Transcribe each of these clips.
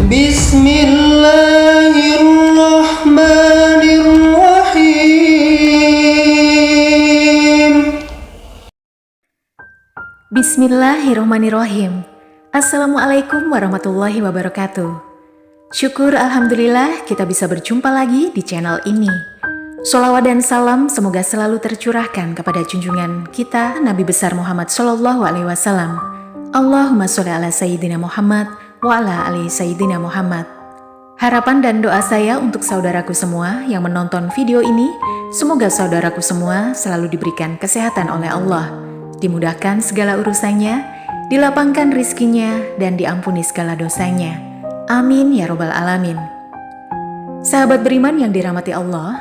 Bismillahirrahmanirrahim. Bismillahirrahmanirrahim. Assalamualaikum warahmatullahi wabarakatuh. Syukur alhamdulillah kita bisa berjumpa lagi di channel ini. Sholawat dan salam semoga selalu tercurahkan kepada junjungan kita Nabi besar Muhammad Sallallahu Alaihi Wasallam. Allahumma sholli ala Sayyidina Muhammad wa ala ali Sayyidina Muhammad. Harapan dan doa saya untuk saudaraku semua yang menonton video ini, semoga saudaraku semua selalu diberikan kesehatan oleh Allah, dimudahkan segala urusannya, dilapangkan rizkinya, dan diampuni segala dosanya. Amin ya robbal alamin. Sahabat beriman yang dirahmati Allah,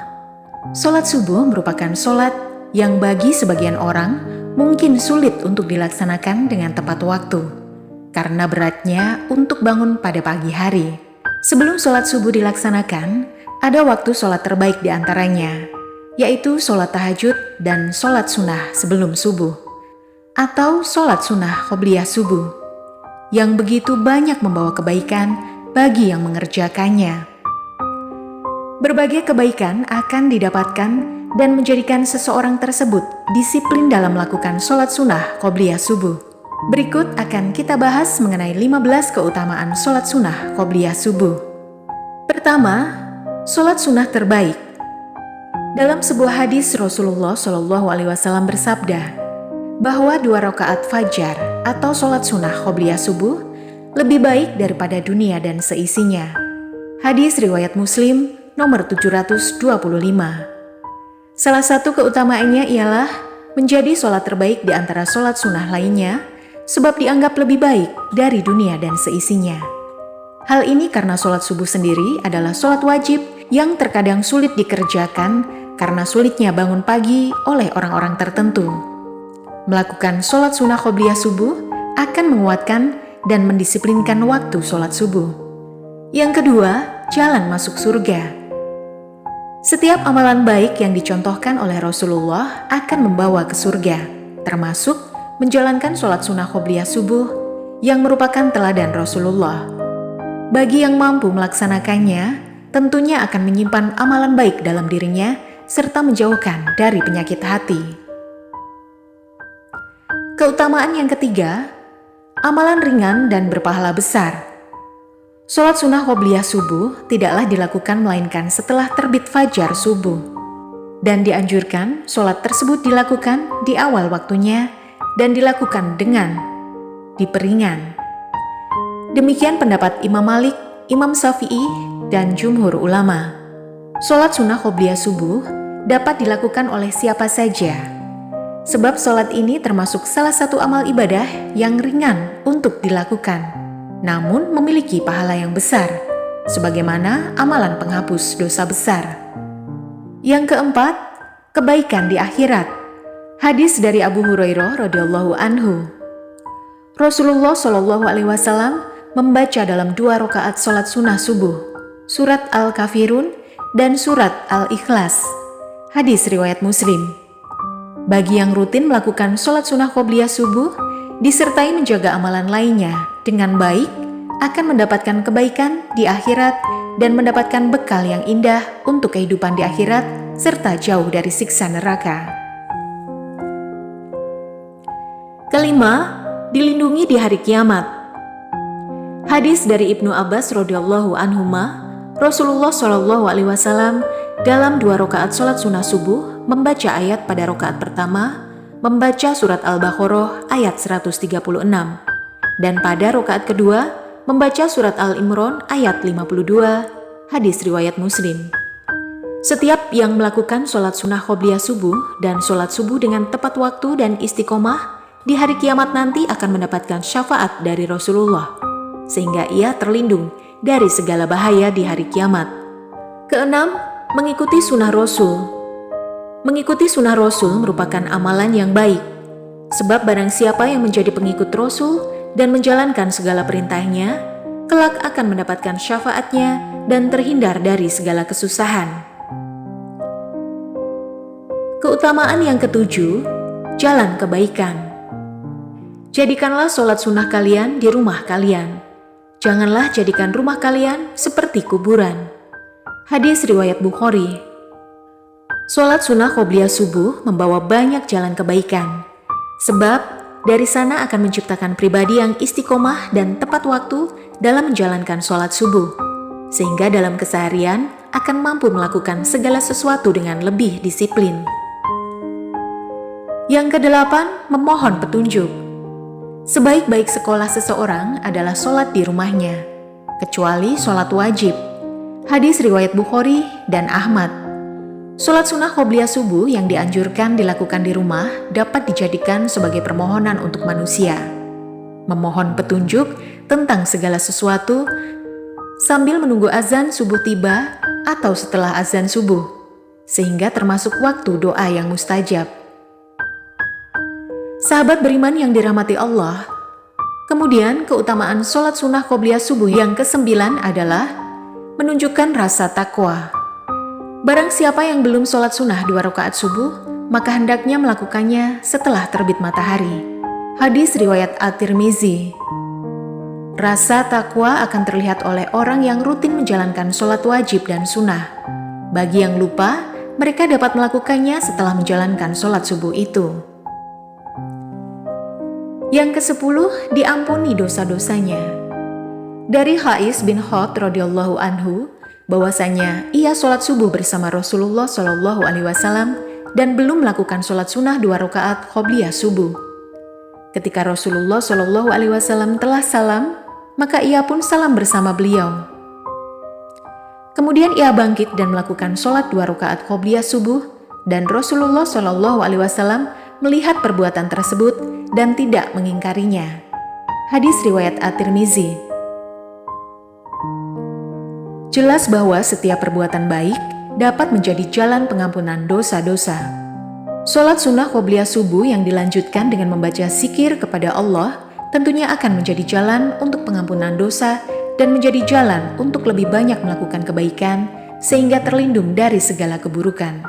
sholat subuh merupakan sholat yang bagi sebagian orang mungkin sulit untuk dilaksanakan dengan tepat waktu, karena beratnya untuk bangun pada pagi hari. Sebelum sholat subuh dilaksanakan, ada waktu sholat terbaik di antaranya, yaitu sholat tahajud dan sholat sunnah sebelum subuh, atau sholat sunnah qobliyah subuh, yang begitu banyak membawa kebaikan bagi yang mengerjakannya. Berbagai kebaikan akan didapatkan dan menjadikan seseorang tersebut disiplin dalam melakukan sholat sunnah qobliyah subuh. Berikut akan kita bahas mengenai 15 keutamaan sholat sunnah qobliyah subuh. Pertama, sholat sunnah terbaik. Dalam sebuah hadis Rasulullah Shallallahu Alaihi Wasallam bersabda bahwa 2 rakaat fajar atau sholat sunnah qobliyah subuh lebih baik daripada dunia dan seisinya. Hadis riwayat Muslim nomor 725. Salah satu keutamaannya ialah menjadi sholat terbaik di antara sholat sunnah lainnya, sebab dianggap lebih baik dari dunia dan seisinya. Hal ini karena sholat subuh sendiri adalah sholat wajib yang terkadang sulit dikerjakan karena sulitnya bangun pagi oleh orang-orang tertentu. Melakukan sholat sunnah qobliyah subuh akan menguatkan dan mendisiplinkan waktu sholat subuh. Yang kedua, jalan masuk surga. Setiap amalan baik yang dicontohkan oleh Rasulullah akan membawa ke surga, termasuk menjalankan sholat sunnah qobliyah subuh yang merupakan teladan Rasulullah. Bagi yang mampu melaksanakannya, tentunya akan menyimpan amalan baik dalam dirinya serta menjauhkan dari penyakit hati. Keutamaan yang ketiga, amalan ringan dan berpahala besar. Sholat sunnah qobliyah subuh tidaklah dilakukan melainkan setelah terbit fajar subuh, dan dianjurkan sholat tersebut dilakukan di awal waktunya dan dilakukan dengan diperingan. Demikian pendapat Imam Malik, Imam Syafi'i, dan jumhur ulama. Sholat sunnah qobliyah subuh dapat dilakukan oleh siapa saja, sebab sholat ini termasuk salah satu amal ibadah yang ringan untuk dilakukan, namun memiliki pahala yang besar, sebagaimana amalan penghapus dosa besar. Yang keempat, kebaikan di akhirat. Hadis dari Abu Hurairah radhiyallahu anhu. Rasulullah Shallallahu Alaihi Wasallam membaca dalam 2 rakaat sholat sunnah subuh, surat Al-Kafirun dan surat Al-Ikhlas. Hadis riwayat Muslim. Bagi yang rutin melakukan sholat sunnah qobliyah subuh, disertai menjaga amalan lainnya dengan baik, akan mendapatkan kebaikan di akhirat dan mendapatkan bekal yang indah untuk kehidupan di akhirat serta jauh dari siksa neraka. Kelima, dilindungi di hari kiamat. Hadis dari Ibnu Abbas radhiyallahu anhuma, Rasulullah Shallallahu Alaihi Wasallam dalam 2 rakaat sholat sunnah subuh membaca ayat pada rakaat pertama, membaca surat Al-Baqarah ayat 136, dan pada rakaat kedua membaca surat Al-Imran ayat 52. Hadis riwayat Muslim. Setiap yang melakukan sholat sunnah qobliyah subuh dan sholat subuh dengan tepat waktu dan istiqomah di hari kiamat nanti akan mendapatkan syafaat dari Rasulullah, sehingga ia terlindung dari segala bahaya di hari kiamat. Keenam, mengikuti sunnah Rasul. Mengikuti sunnah Rasul merupakan amalan yang baik, sebab barang siapa yang menjadi pengikut Rasul dan menjalankan segala perintahnya, kelak akan mendapatkan syafaatnya dan terhindar dari segala kesusahan. Keutamaan yang ketujuh, jalan kebaikan. Jadikanlah sholat sunnah kalian di rumah kalian, Janganlah jadikan rumah kalian seperti kuburan. Hadis riwayat Bukhari. Sholat sunnah qobliyah subuh membawa banyak jalan kebaikan. Sebab dari sana akan menciptakan pribadi yang istiqomah dan tepat waktu dalam menjalankan sholat subuh. Sehingga dalam keseharian akan mampu melakukan segala sesuatu dengan lebih disiplin. Yang kedelapan, memohon petunjuk. Sebaik-baik sekolah seseorang adalah sholat di rumahnya, kecuali sholat wajib. Hadis riwayat Bukhari dan Ahmad. Sholat sunnah qobliyah subuh yang dianjurkan dilakukan di rumah dapat dijadikan sebagai permohonan untuk manusia. Memohon petunjuk tentang segala sesuatu sambil menunggu azan subuh tiba atau setelah azan subuh, sehingga termasuk waktu doa yang mustajab. Sahabat beriman yang dirahmati Allah, kemudian keutamaan sholat sunnah qobliyah subuh yang ke-9 adalah menunjukkan rasa takwa. Barang siapa yang belum sholat sunnah 2 rakaat subuh, maka hendaknya melakukannya setelah terbit matahari. Hadis riwayat At-Tirmizi. Rasa takwa akan terlihat oleh orang yang rutin menjalankan sholat wajib dan sunnah. Bagi yang lupa, mereka dapat melakukannya setelah menjalankan sholat subuh itu. Yang ke-10, diampuni dosa-dosanya. Dari Hais bin Hod radhiyallahu anhu, bahwasanya ia sholat subuh bersama Rasulullah Shallallahu Alaihi Wasallam dan belum melakukan sholat sunnah 2 rakaat qobliyah subuh. Ketika Rasulullah Shallallahu Alaihi Wasallam telah salam, maka ia pun salam bersama beliau. Kemudian ia bangkit dan melakukan sholat 2 rakaat qobliyah subuh, dan Rasulullah Shallallahu Alaihi Wasallam melihat perbuatan tersebut dan tidak mengingkarinya. Hadis riwayat At-Tirmizi. Jelas bahwa setiap perbuatan baik dapat menjadi jalan pengampunan dosa-dosa. Sholat sunnah qobliyah subuh yang dilanjutkan dengan membaca zikir kepada Allah tentunya akan menjadi jalan untuk pengampunan dosa dan menjadi jalan untuk lebih banyak melakukan kebaikan sehingga terlindung dari segala keburukan.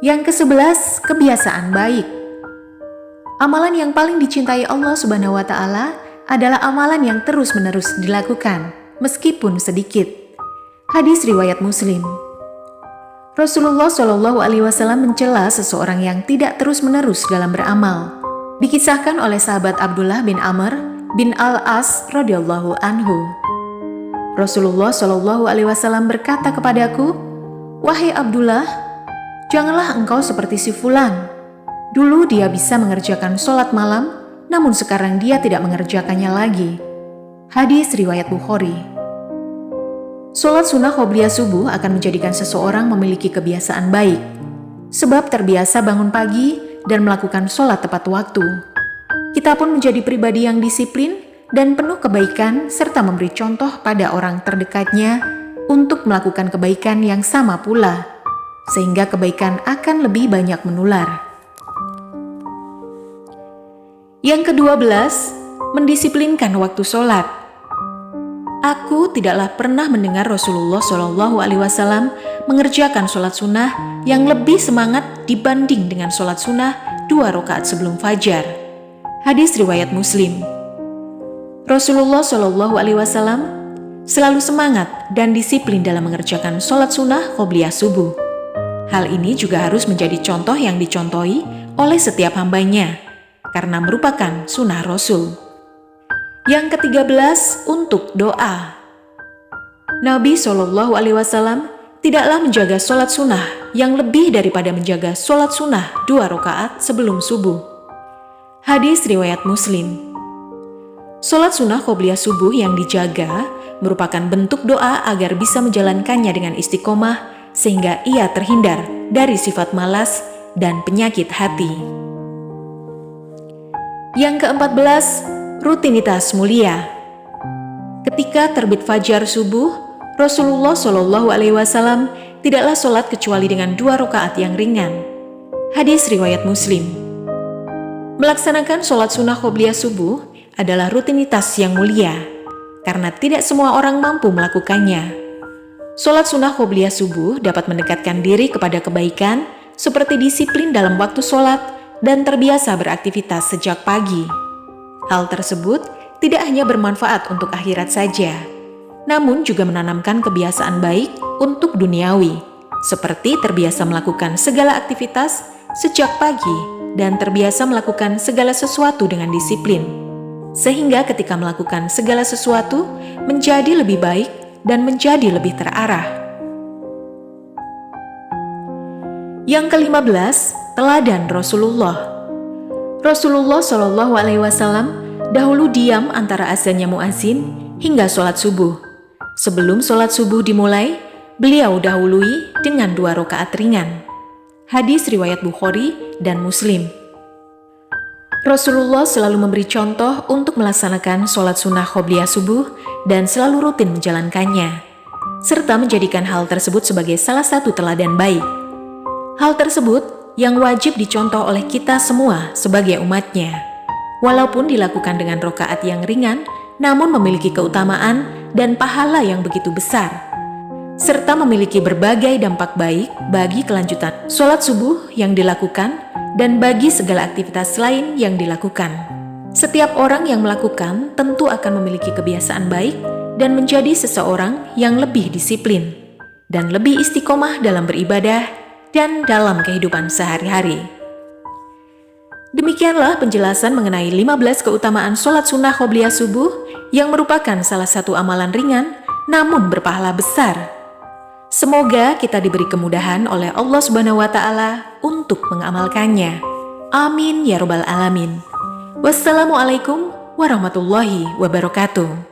Yang ke-11, kebiasaan baik. Amalan yang paling dicintai Allah Subhanahu wa Ta'ala adalah amalan yang terus-menerus dilakukan, meskipun sedikit. Hadis riwayat Muslim. Rasulullah Shallallahu Alaihi Wasallam mencela seseorang yang tidak terus-menerus dalam beramal. Dikisahkan oleh sahabat Abdullah bin Amr bin Al-As radhiyallahu anhu. Rasulullah Shallallahu Alaihi Wasallam berkata kepadaku, "Wahai Abdullah, janganlah engkau seperti si fulan. Dulu dia bisa mengerjakan sholat malam, namun sekarang dia tidak mengerjakannya lagi." Hadis riwayat Bukhari. Sholat sunnah qobliyah subuh akan menjadikan seseorang memiliki kebiasaan baik, sebab terbiasa bangun pagi dan melakukan sholat tepat waktu. Kita pun menjadi pribadi yang disiplin dan penuh kebaikan serta memberi contoh pada orang terdekatnya untuk melakukan kebaikan yang sama pula, sehingga kebaikan akan lebih banyak menular. Yang ke-12, mendisiplinkan waktu sholat. Aku tidaklah pernah mendengar Rasulullah Shallallahu Alaihi Wasallam mengerjakan sholat sunnah yang lebih semangat dibanding dengan sholat sunnah 2 rakaat sebelum fajar. Hadis riwayat Muslim. Rasulullah Shallallahu Alaihi Wasallam selalu semangat dan disiplin dalam mengerjakan sholat sunnah qobliyah subuh. Hal ini juga harus menjadi contoh yang dicontohi oleh setiap hambanya, karena merupakan sunnah Rasul. Yang ke-13, untuk doa. Nabi Shallallahu Alaihi Wasallam tidaklah menjaga sholat sunnah yang lebih daripada menjaga sholat sunnah 2 rakaat sebelum subuh. Hadis riwayat Muslim. Sholat sunnah qobliyah subuh yang dijaga merupakan bentuk doa agar bisa menjalankannya dengan istiqomah sehingga ia terhindar dari sifat malas dan penyakit hati. Yang ke-14, rutinitas mulia. Ketika terbit fajar subuh, Rasulullah Shallallahu Alaihi Wasallam tidaklah sholat kecuali dengan 2 rakaat yang ringan. Hadis riwayat Muslim. Melaksanakan sholat sunnah qobliyah subuh adalah rutinitas yang mulia, karena tidak semua orang mampu melakukannya. Sholat sunnah qobliyah subuh dapat mendekatkan diri kepada kebaikan seperti disiplin dalam waktu sholat dan terbiasa beraktivitas sejak pagi. Hal tersebut tidak hanya bermanfaat untuk akhirat saja, namun juga menanamkan kebiasaan baik untuk duniawi, seperti terbiasa melakukan segala aktivitas sejak pagi dan terbiasa melakukan segala sesuatu dengan disiplin, sehingga ketika melakukan segala sesuatu menjadi lebih baik dan menjadi lebih terarah. Yang ke-15, teladan Rasulullah. Rasulullah Shallallahu Alaihi Wasallam dahulu diam antara azannya muazin hingga sholat subuh. Sebelum sholat subuh dimulai, beliau dahului dengan 2 rakaat ringan. Hadis riwayat Bukhari dan Muslim. Rasulullah selalu memberi contoh untuk melaksanakan sholat sunnah qobliyah subuh dan selalu rutin menjalankannya, serta menjadikan hal tersebut sebagai salah satu teladan baik. Hal tersebut yang wajib dicontoh oleh kita semua sebagai umatnya. Walaupun dilakukan dengan rakaat yang ringan, namun memiliki keutamaan dan pahala yang begitu besar, serta memiliki berbagai dampak baik bagi kelanjutan sholat subuh yang dilakukan dan bagi segala aktivitas lain yang dilakukan. Setiap orang yang melakukan tentu akan memiliki kebiasaan baik dan menjadi seseorang yang lebih disiplin dan lebih istiqomah dalam beribadah dan dalam kehidupan sehari-hari. Demikianlah penjelasan mengenai 15 keutamaan sholat sunnah qobliyah subuh yang merupakan salah satu amalan ringan namun berpahala besar. Semoga kita diberi kemudahan oleh Allah Subhanahu wa Ta'ala untuk mengamalkannya. Amin ya Rabbal 'Alamin. Wassalamualaikum warahmatullahi wabarakatuh.